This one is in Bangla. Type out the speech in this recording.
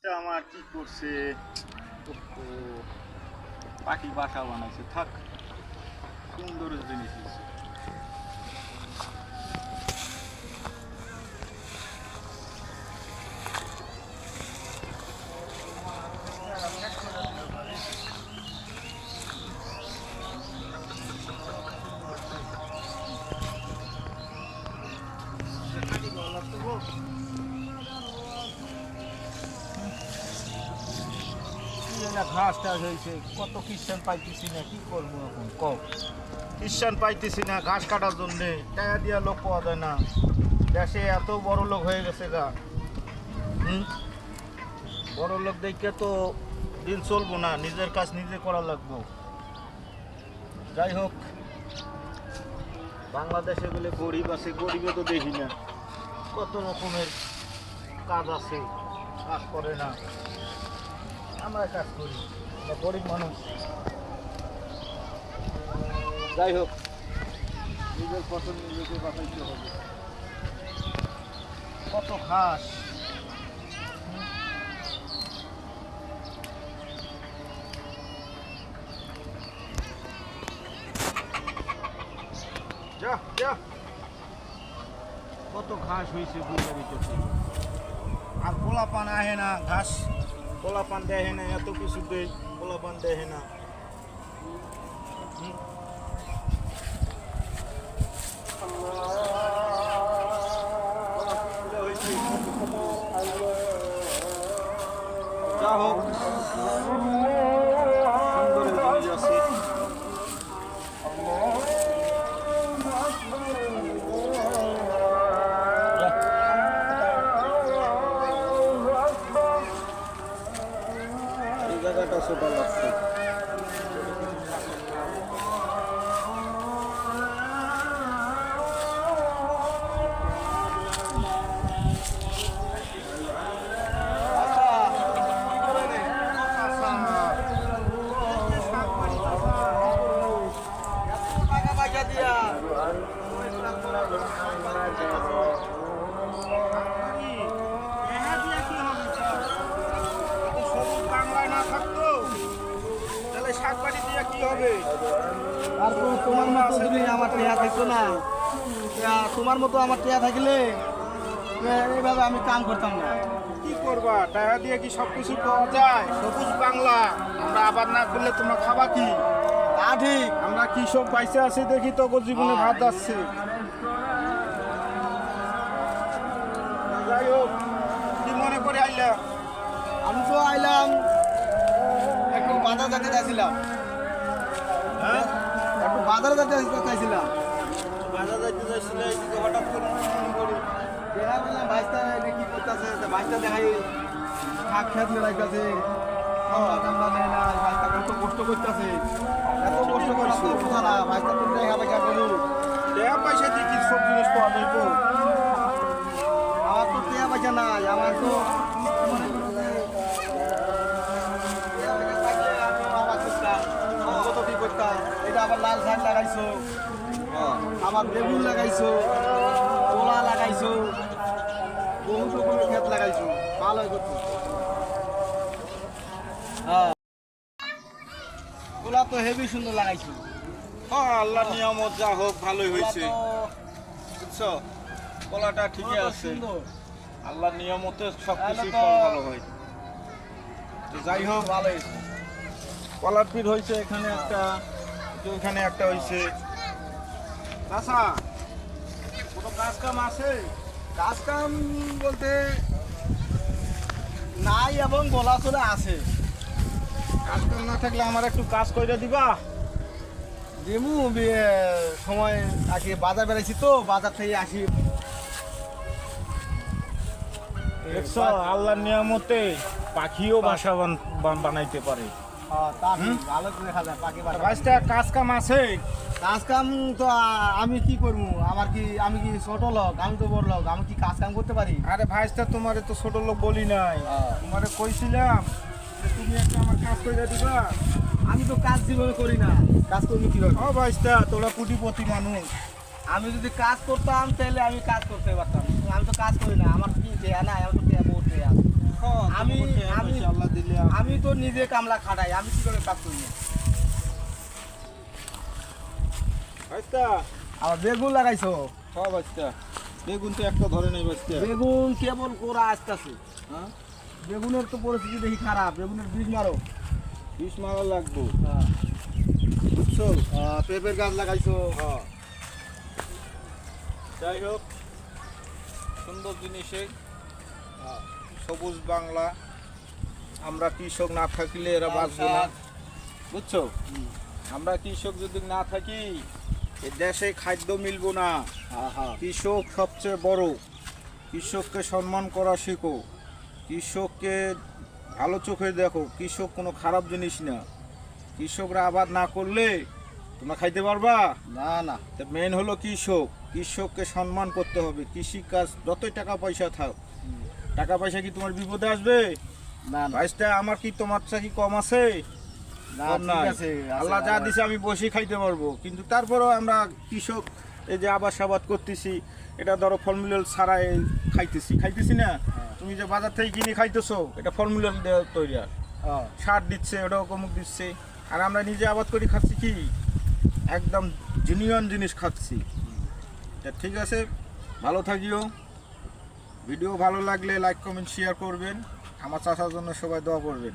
এটা আমার কি করছে? পাখি বাসা বানাইছে, থাক, সুন্দর জিনিস হয়েছে। ঘাস টাস হয়েছে, কত খ্রিস্টান পাইতেছি না, কি করবো এখন কম খ্রিস্টান পাইতেছি না ঘাস কাটার জন্যে, টাকা দিয়া লোক পাওয়া যায় না। দেশে এত বড় লোক হয়ে গেছে গা, বড় লোক দেখে তো দিন চলবো না, নিজের কাজ নিজে করা লাগবো। যাই হোক, বাংলাদেশে বলে গরিব আছে, গরিবে তো দেখি না, কত রকমের কাজ আছে, কাজ করে না, আমরা কাজ করি, গরিব মানুষ। যাই হোক, নিজের পছন্দ নিজেকে বাঁচাইতে হবে। কত ঘাস, যা যা, কত ঘাস হয়েছে বুঝার ভিতরে। আর পোলাপান আহে না, ঘাস পোলাপান দেখে না, এত কিছু দেয়, পোলাপান দেখে না। যা হোক, সুন্দর জিনিস আছে। এই জায়গাটা ছোট লাগছে। তোমার মতো আমার টিয়া থাকলে এইভাবে আমি কাম করতাম না। কি করবা, টাকা দিয়ে কি সবকিছু পাওয়া যায়? সবুজ বাংলা, আমরা আবাদ না করলে তোমরা খাবা কি? তা ঠিক, আমরা কি সব পাইছে আছে দেখি তো জীবনে ভাত আসছে। যাই হোক, কি মনে করে আইলা? আমি তো আইলাম একটু বাজার যেতে চাইছিলাম। হ্যাঁ, একটু বাজারে যেতে চাইছিলাম। বাজার যাইতে চাইছিল, এদিকে হঠাৎ করে মনে করি দেখা বললাম ভাইস্তা কি করতেছে, ভাইস্তা দেখাই শাক খেত মেলাইতেছে, কামড়া নেয় না, ভাইস্তা কত কষ্ট করতেছে, এত কষ্ট করছে বোঝা না, ভাইস্তা তুমি দেখা দেখা করু। টাকা পয়সা দিয়ে কি সব জিনিস পাওয়া যাইব? আমার তো টিয়া পয়সা নাই, আমার তো মনে করো যে টিয়া পয়সা থাকলে আমি আবার করতাম, কত কি করতাম। এটা আবার লাল শাক লাগাইছো, আমার বেগুন লাগাইছো, কলা লাগাইছো, বহু রকমের ক্ষেত লাগাইছো, ভালো করছো। হ্যাঁ, কলা তো হেভি সুন্দর লাগাইছো। হ্যাঁ, আল্লাহ নিয়ামত, যা হোক ভালোই কলা হয়েছে, তো বুঝছো? কলাটা ঠিকই কত আছে, সুন্দর। আল্লাহ নিয়ামতে সব কিছু তাহলে তো- ভালো হয়। তো যাই হোক, ভালো হয়েছে। কলার পিঠ হয়েছে এখানে একটা, ওইখানে একটা হয়েছে। আচ্ছা, কোনো কাজ কাম আছে? কাজ কাম বলতে নাই এবং বলা চলে আছে। কাজ কাম না থাকলে আমার একটু কাজ করে দিবা? দিমু সময় আগে বাজার বেড়াইছি তো, বাজার থেকে আসি। দেখছো, আল্লাহর নিয়ামতে পাখিও বাসা বানাইতে পারে। তা ঠিক, ভালো করে দেখা যায় পাখি বাসা। কাজটা কাজ কাম আছে? কাজ কাম তো আমি কি করবো, আমি কি ছোট লোক, আমি তো বড় লোক, আমি কি কাজ কাম করতে পারি? আরে ভাইস্তা, তোমারে তো ছোট লোক বলি নাই, হ্যাঁ। তোমারে কইছিলাম যে তুমি একটা আমার কাজ করে দিবা। আমি তো কাজ জীবনে করি না, কাজ করবো কিভাবে? ও ভাইস্তা, তোরা কোটিপতি মানুষ, আমি যদি কাজ করতাম তাহলে আমি কাজ করতে পারতাম, আমি তো কাজ করি না। আমার কি দেয়া নাই, আমার তো দেয়া বহুত দেয়া। আমি নিজে কামলা খাটাই, আমি কি করে কাজ করি না? বাস্তা আবার বেগুন লাগাইছো? সব বাস্তা বেগুন তো একটা ধরে নেই বাস্তা। বেগুন কেবল কোরা আসতেছে। হ্যাঁ বেগুনের তো পরিস্থিতি দেখি খারাপ, বেগুনের বীজ মারো। বিষ মারা লাগবো হ্যাঁ। বুঝছো। পেঁপের গাছ লাগাইছো? হ্যাঁ যাই হোক সুন্দর জিনিসে সবুজ বাংলা। আমরা কৃষক না থাকলে এরা বাঁচবে না, বুঝছো। আমরা কৃষক যদি না থাকি এ দেশে খাদ্য মিলবো না। হ্যাঁ হ্যাঁ। কৃষক সবচেয়ে বড়। কৃষককে সম্মান করা শেখো, কৃষককে ভালো চোখে দেখো। কৃষক কোনো খারাপ জিনিস না। কৃষকরা আবাদ না করলে তোমরা খাইতে পারবা না না। তা মেন হলো কৃষক। কৃষককে সম্মান করতে হবে। কৃষিকাজ যতই টাকা পয়সা থাক, টাকা পয়সা কি তোমার বিপদে আসবে? না না। ভাইসটা আমার কি তোমার চা কি কম আছে? না, কম ঠিক নাই। আছে, আল্লাহ যা আছে। দিছে আমি বসে খাইতে পারবো, কিন্তু তারপরেও আমরা কৃষক এই যে আবাদ সাবাদ করতেছি, এটা ধরো ফলমূল ছাড়াই খাইতেছি না। তুমি যে বাজার থেকে কিনে খাইতেছো এটা ফলমূল তৈরি, আর হ্যাঁ। সার দিচ্ছে, ওটাও কমুক দিচ্ছে। আর আমরা নিজে আবাদ করে খাচ্ছি কি একদম জেনুইন জিনিস খাচ্ছি। তা ঠিক আছে, ভালো থাকিও। ভিডিও ভালো লাগলে লাইক কমেন্ট শেয়ার করবেন। আমার চাচার জন্য সবাই দোয়া করবেন।